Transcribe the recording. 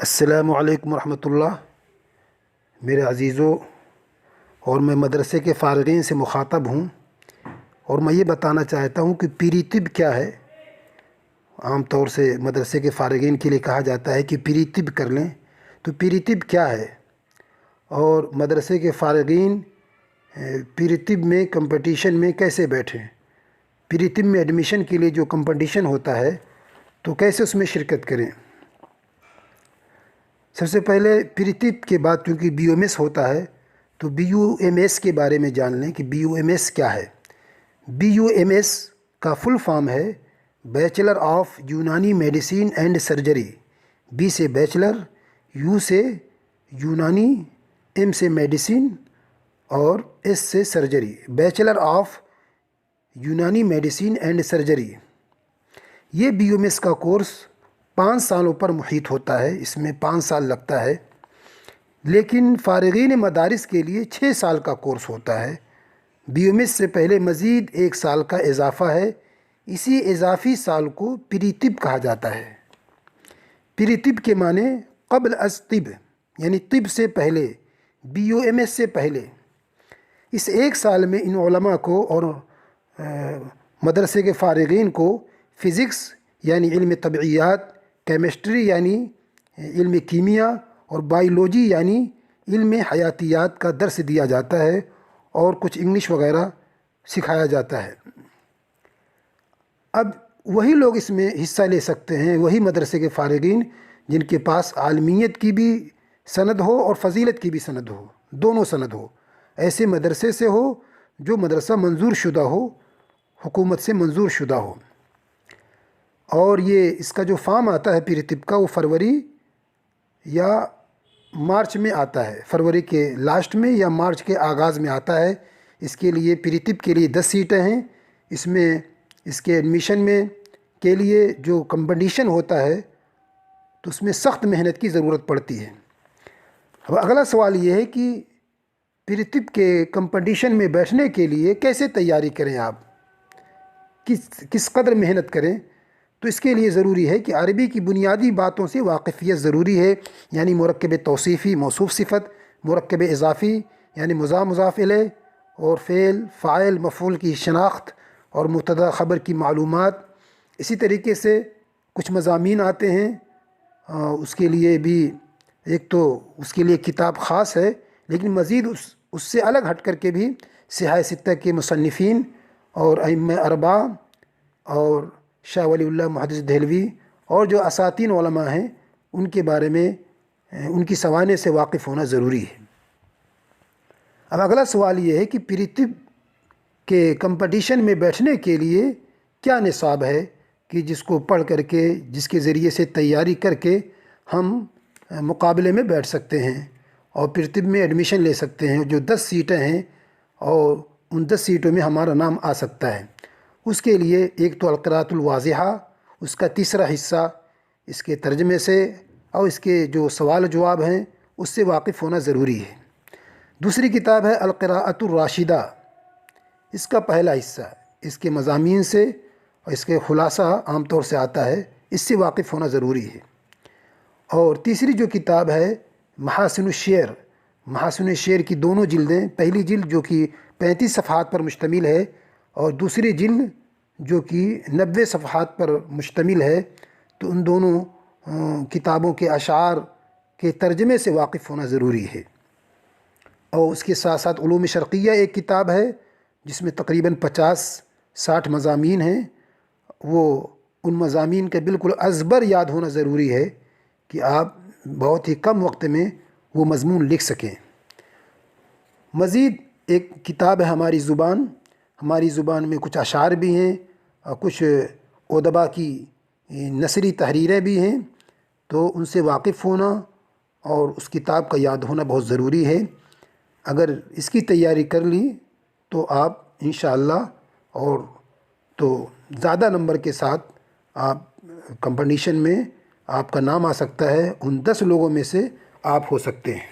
السلام علیکم ورحمۃ اللہ میرے عزیزوں، اور میں مدرسے کے فارغین سے مخاطب ہوں، اور میں یہ بتانا چاہتا ہوں کہ پیری طب کیا ہے۔ عام طور سے مدرسے کے فارغین کے لیے کہا جاتا ہے کہ پیری طب کر لیں، تو پیری طب کیا ہے، اور مدرسے کے فارغین پیری طب میں کمپٹیشن میں کیسے بیٹھیں، پیری طب میں ایڈمیشن کے لیے جو کمپٹیشن ہوتا ہے تو کیسے اس میں شرکت کریں۔ سب سے پہلے پیری طب کے بعد چونکہ بی یو ایم ایس ہوتا ہے تو بی یو ایم ایس کے بارے میں جان لیں کہ بی یو ایم ایس کیا ہے۔ بی یو ایم ایس کا فل فارم ہے بیچلر آف یونانی میڈیسین اینڈ سرجری۔ بی سے بیچلر، یو سے یونانی، ایم سے میڈیسین اور ایس سے سرجری، بیچلر آف یونانی میڈیسین اینڈ سرجری۔ یہ بی یو ایم ایس کا کورس 5 سالوں پر محیط ہوتا ہے، اس میں 5 سال لگتا ہے، لیکن فارغین مدارس کے لیے 6 سال کا کورس ہوتا ہے۔ بی یو ایم ایس سے پہلے مزید 1 سال کا اضافہ ہے، اسی اضافی سال کو پیری طب کہا جاتا ہے۔ پیری طب کے معنی قبل از طب، یعنی طب سے پہلے، بی یو ایم ایس سے پہلے۔ اس 1 سال میں ان علماء کو اور مدرسے کے فارغین کو فزکس یعنی علم طبعیات، کیمسٹری یعنی علم کیمیا، اور بائیولوجی یعنی علم حیاتیات کا درس دیا جاتا ہے، اور کچھ انگلش وغیرہ سکھایا جاتا ہے۔ اب وہی لوگ اس میں حصہ لے سکتے ہیں، وہی مدرسے کے فارغین جن کے پاس عالمیت کی بھی سند ہو اور فضیلت کی بھی سند ہو، دونوں سند ہو، ایسے مدرسے سے ہو جو مدرسہ منظور شدہ ہو، حکومت سے منظور شدہ ہو۔ اور یہ اس کا جو فارم آتا ہے پیری طب کا، وہ فروری یا مارچ میں آتا ہے، فروری کے لاسٹ میں یا مارچ کے آغاز میں آتا ہے۔ اس کے لیے پیری طب کے لیے 10 سیٹیں ہیں، اس میں اس کے ایڈمیشن میں کے لیے جو کمپٹیشن ہوتا ہے تو اس میں سخت محنت کی ضرورت پڑتی ہے۔ اب اگلا سوال یہ ہے کہ پیری طب کے کمپٹیشن میں بیٹھنے کے لیے کیسے تیاری کریں، آپ کس قدر محنت کریں۔ تو اس کے لیے ضروری ہے کہ عربی کی بنیادی باتوں سے واقفیت ضروری ہے، یعنی مرکب توصیفی موصوف صفت، مرکب اضافی یعنی مضاف مضاف الیہ، اور فعل فاعل مفعول کی شناخت اور مبتدا خبر کی معلومات۔ اسی طریقے سے کچھ مضامین آتے ہیں، اس کے لیے بھی ایک تو اس کے لیے کتاب خاص ہے، لیکن مزید اس سے الگ ہٹ کر کے بھی صحاح ستہ کے مصنفین اور ائمہ اربعہ اور شاہ ولی اللہ محدث دہلوی اور جو اساتین علماء ہیں ان کے بارے میں ان کی سوانح سے واقف ہونا ضروری ہے۔ اب اگلا سوال یہ ہے کہ پیری طب کے کمپٹیشن میں بیٹھنے کے لیے کیا نصاب ہے کہ جس کو پڑھ کر کے، جس کے ذریعے سے تیاری کر کے ہم مقابلے میں بیٹھ سکتے ہیں اور پیری طب میں ایڈمیشن لے سکتے ہیں، جو 10 سیٹیں ہیں اور ان 10 سیٹوں میں ہمارا نام آ سکتا ہے۔ اس کے لیے ایک تو القراءۃ الواضحہ، اس کا تیسرا حصہ اس کے ترجمے سے اور اس کے جو سوال جواب ہیں اس سے واقف ہونا ضروری ہے۔ دوسری کتاب ہے القراءۃ الراشدہ، اس کا پہلا حصہ اس کے مضامین سے اور اس کے خلاصہ عام طور سے آتا ہے، اس سے واقف ہونا ضروری ہے۔ اور تیسری جو کتاب ہے محاسن الشعر، محاسن الشعر کی دونوں جلدیں، پہلی جلد جو کہ 35 صفحات پر مشتمل ہے اور دوسری جلد جو کہ 90 صفحات پر مشتمل ہے، تو ان دونوں کتابوں کے اشعار کے ترجمے سے واقف ہونا ضروری ہے۔ اور اس کے ساتھ ساتھ علوم شرقیہ ایک کتاب ہے جس میں تقریباً 50-60 مضامین ہیں، وہ ان مضامین کے بالکل ازبر یاد ہونا ضروری ہے کہ آپ بہت ہی کم وقت میں وہ مضمون لکھ سکیں۔ مزید ایک کتاب ہے ہماری زبان، ہماری زبان میں کچھ اشعار بھی ہیں اور کچھ ادبا کی نثری تحریریں بھی ہیں، تو ان سے واقف ہونا اور اس کتاب کا یاد ہونا بہت ضروری ہے۔ اگر اس کی تیاری کر لی تو آپ انشاءاللہ اور تو زیادہ نمبر کے ساتھ آپ کمپٹیشن میں آپ کا نام آ سکتا ہے، ان 10 لوگوں میں سے آپ ہو سکتے ہیں۔